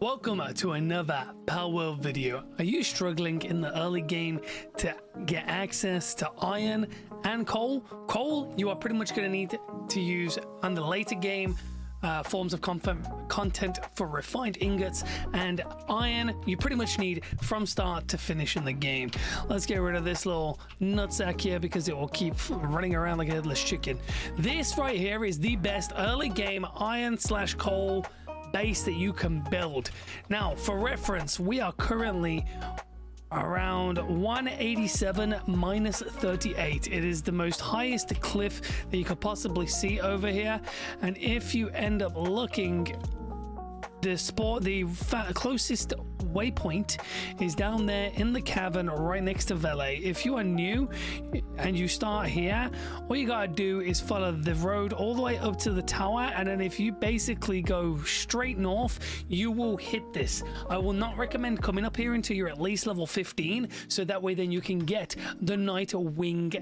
Welcome to another Palworld video. Are you struggling in the early game to get access to iron and coal? Coal you are pretty much going to need to use on the later game forms of content for refined ingots, and iron you pretty much need from start to finish in the game. Let's get rid of this little nutsack here because it will keep running around like a headless chicken. This right here is the best early game iron/coal base that you can build. Now for reference, we are currently around 187 minus 38. It is the most highest cliff that you could possibly see over here, and if you end up looking, the closest waypoint is down there in the cavern right next to Valet. If you are new and you start here, all you gotta do is follow the road all the way up to the tower, and then if you basically go straight north, you will hit this. I will not recommend coming up here until you're at least level 15, so that way then you can get the Night Wing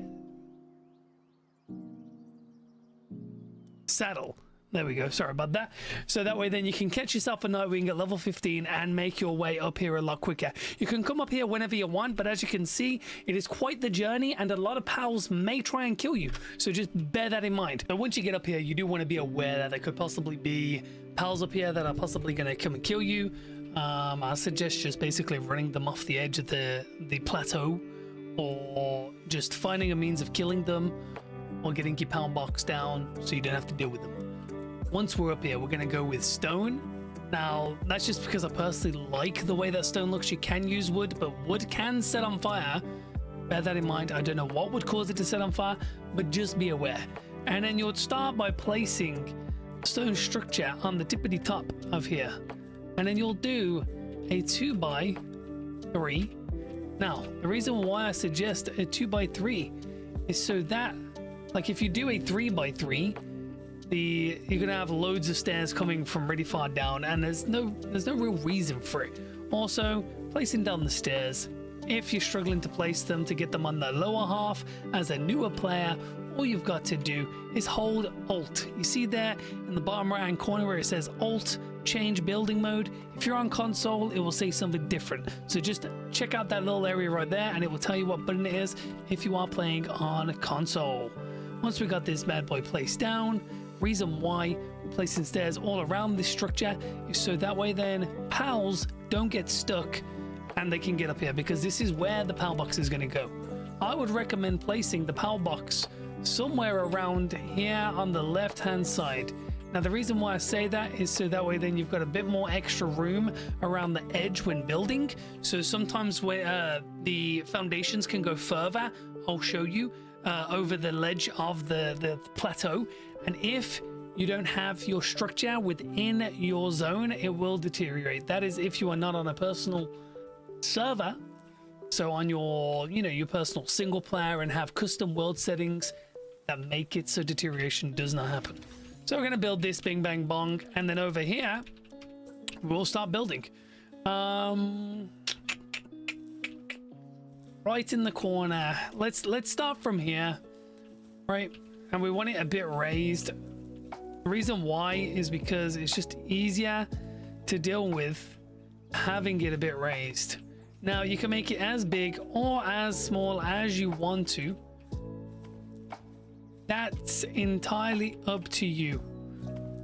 saddle. There we go, sorry about that. So that way then you can catch yourself a Nightwing at level 15 and make your way up here a lot quicker. You can come up here whenever you want, but as you can see, it is quite the journey and a lot of pals may try and kill you. So just bear that in mind. So once you get up here, you do want to be aware that there could possibly be pals up here that are possibly going to come and kill you. I suggest just basically running them off the edge of the plateau, or just finding a means of killing them, or getting your pound box down so you don't have to deal with them. Once we're up here, we're going to go with stone. Now, that's just because I personally like the way that stone looks. You can use wood, but wood can set on fire. Bear that in mind. I don't know what would cause it to set on fire, but just be aware. And then you'll start by placing stone structure on the tippity top of here. And then you'll do a 2x3. Now, the reason why I suggest a 2x3 is so that, like, if you do a 3x3, you're gonna have loads of stairs coming from really far down, and there's no real reason for it. Also, placing down the stairs, if you're struggling to place them to get them on the lower half as a newer player, all you've got to do is hold Alt. You see there in the bottom right hand corner where it says Alt change building mode. If you're on console, it will say something different, so just check out that little area right there and it will tell you what button it is if you are playing on console. Once we got this bad boy placed down, reason why we're placing stairs all around this structure is so that way then pals don't get stuck and they can get up here, because this is where the pal box is going to go. I would recommend placing the pal box somewhere around here on the left hand side. Now the reason why I say that is so that way then you've got a bit more extra room around the edge when building. So sometimes where the foundations can go further, I'll show you, over the ledge of the plateau, and if you don't have your structure within your zone, it will deteriorate. That is if you are not on a personal server, so on your your personal single player, and have custom world settings that make it so deterioration does not happen. So we're going to build this bing bang bong, and then over here we'll start building. Right in the corner, let's start from here, right? And we want it a bit raised. The reason why is because it's just easier to deal with having it a bit raised. Now you can make it as big or as small as you want to. That's entirely up to you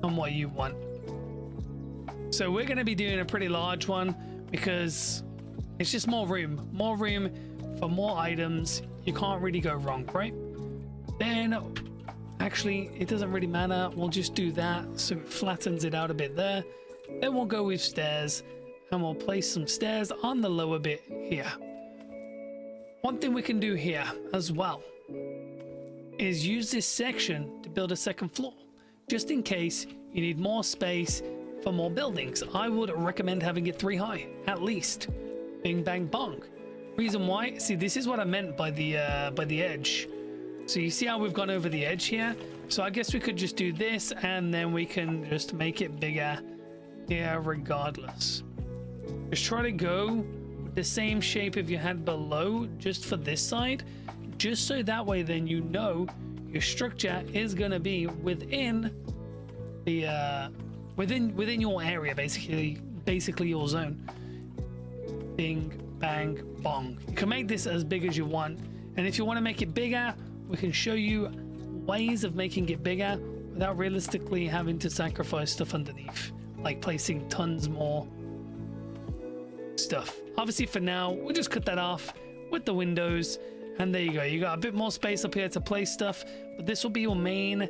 on what you want. So we're going to be doing a pretty large one because it's just more room for more items. You can't really go wrong, right? Then actually it doesn't really matter, we'll just do that so it flattens it out a bit there. Then we'll go with stairs, and we'll place some stairs on the lower bit here. One thing we can do here as well is use this section to build a second floor, just in case you need more space for more buildings. I would recommend having it 3 high at least. Bing bang bong. Reason why, see, this is what I meant by the edge. So you see how we've gone over the edge here? So I guess we could just do this, and then we can just make it bigger here regardless. Just try to go with the same shape if you had below, just for this side, just so that way then you know your structure is going to be within the within your area, basically basically your zone. Bing, bang, bong. You can make this as big as you want, and if you want to make it bigger, we can show you ways of making it bigger without realistically having to sacrifice stuff underneath, like placing tons more stuff. Obviously for now we'll just cut that off with the windows, and there you go. You got a bit more space up here to place stuff, but this will be your main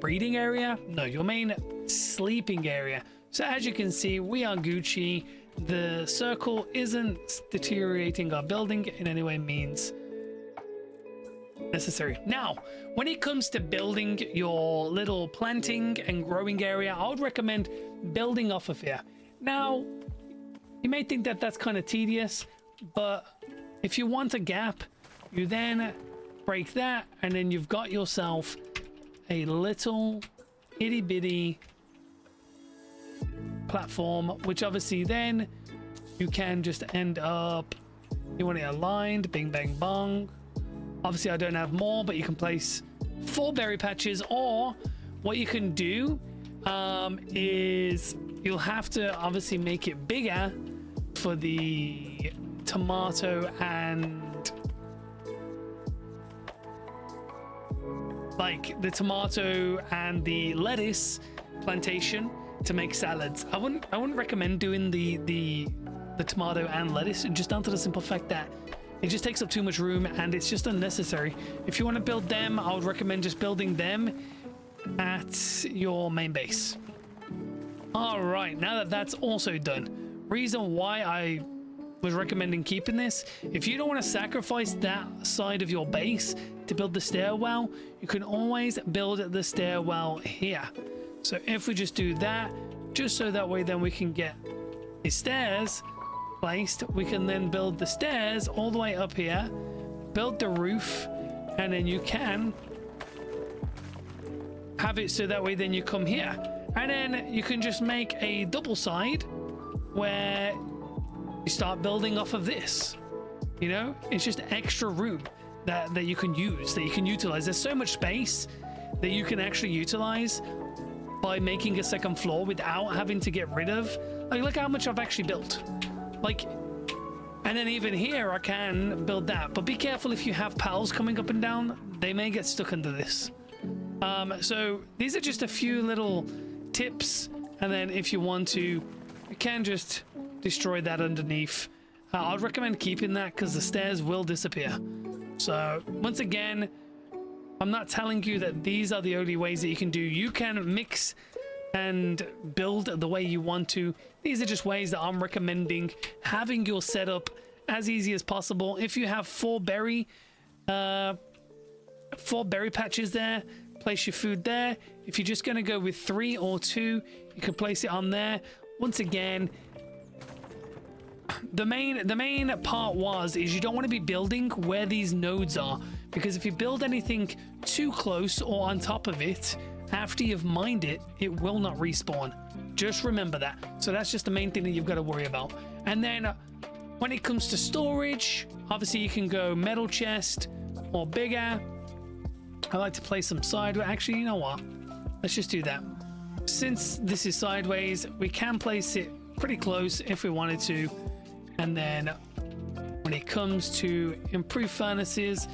breeding area, no, your main sleeping area. So as you can see, we are Gucci. The circle isn't deteriorating our building in any way means necessary. Now, when it comes to building your little planting and growing area, I would recommend building off of here. Now, you may think that that's kind of tedious, but if you want a gap, you then break that, and then you've got yourself a little itty bitty platform, which obviously then you can just end up, you want it aligned, bing bang bong. Obviously I don't have more, but you can place 4 berry patches, or what you can do is you'll have to obviously make it bigger for the tomato and like the tomato and the lettuce plantation to make salads. I wouldn't recommend doing the tomato and lettuce, just down to the simple fact that it just takes up too much room and it's just unnecessary. If you want to build them, I would recommend just building them at your main base. All right, now that that's also done, reason why I was recommending keeping this, if you don't want to sacrifice that side of your base to build the stairwell, you can always build the stairwell here. So if we just do that, just so that way then we can get the stairs placed, we can then build the stairs all the way up here, build the roof, and then you can have it so that way then you come here, and then you can just make a double side where you start building off of this. You know, it's just extra room that you can use, that you can utilize. There's so much space that you can actually utilize by making a second floor without having to get rid of, like, look how much I've actually built. Like, and then even here I can build that, but be careful if you have pals coming up and down, they may get stuck under this. So these are just a few little tips, and then if you want to, you can just destroy that underneath. I'd recommend keeping that because the stairs will disappear. So once again, I'm not telling you that these are the only ways that you can do. You can mix and build the way you want to. These are just ways that I'm recommending having your setup as easy as possible. If you have 4 berry patches there, place your food there. If you're just going to go with 3 or 2, you can place it on there. Once again, the main part is you don't want to be building where these nodes are, because if you build anything too close or on top of it after you've mined it, it will not respawn. Just remember that. So that's just the main thing that you've got to worry about. And then when it comes to storage, obviously you can go metal chest or bigger. I like to place them sideways. Actually, you know what, let's just do that. Since this is sideways, we can place it pretty close if we wanted to. And then when it comes to improved furnaces,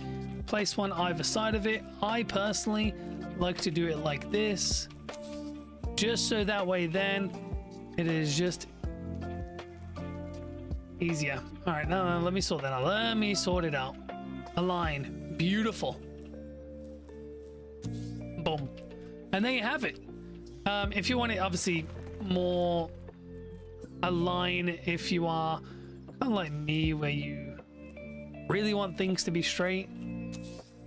place one either side of it. I personally like to do it like this, just so that way then it is just easier. All right, now let me sort that out. Let me sort it out. Align. Beautiful. Boom. And there you have it. If you want it obviously more align, if you are kind of like me where you really want things to be straight,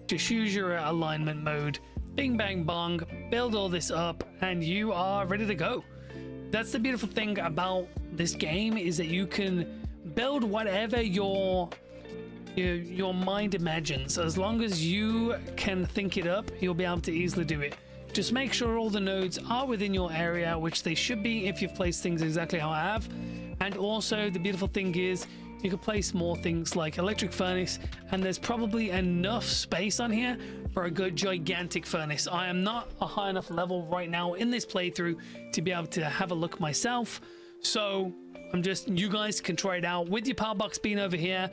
just use your alignment mode. Bing bang bong, build all this up, and you are ready to go. That's the beautiful thing about this game, is that you can build whatever your mind imagines. As long as you can think it up, you'll be able to easily do it. Just make sure all the nodes are within your area, which they should be if you've placed things exactly how I have. And also the beautiful thing is you could place more things like electric furnace, and there's probably enough space on here for a good gigantic furnace. I am not a high enough level right now in this playthrough to be able to have a look myself, so you guys can try it out with your power box being over here.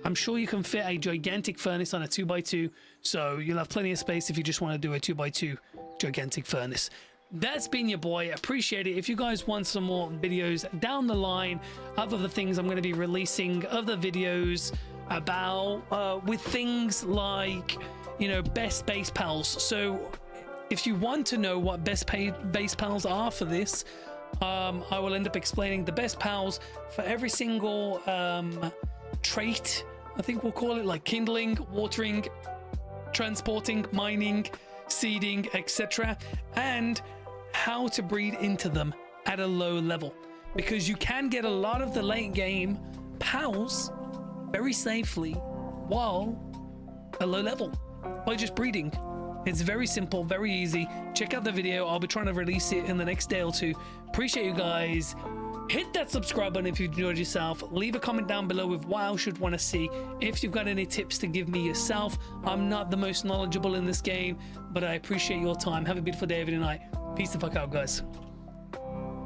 I'm sure you can fit a gigantic furnace on a 2x2, so you'll have plenty of space if you just want to do a 2x2 gigantic furnace. That's been your boy. Appreciate it. If you guys want some more videos down the line of other things I'm going to be releasing, other videos about with things like, you know, best base pals. So if you want to know what best base pals are for this, I will end up explaining the best pals for every single trait, I think we'll call it, like kindling, watering, transporting, mining, seeding, etc., and how to breed into them at a low level, because you can get a lot of the late game pals very safely while a low level by just breeding. It's very simple, very easy. Check out the video. I'll be trying to release it in the next day or two. Appreciate you guys. Hit that subscribe button if you enjoyed yourself. Leave a comment down below with what else you'd want to see. If you've got any tips to give me yourself, I'm not the most knowledgeable in this game, but I appreciate your time. Have a beautiful day, every night. Peace the fuck out, guys.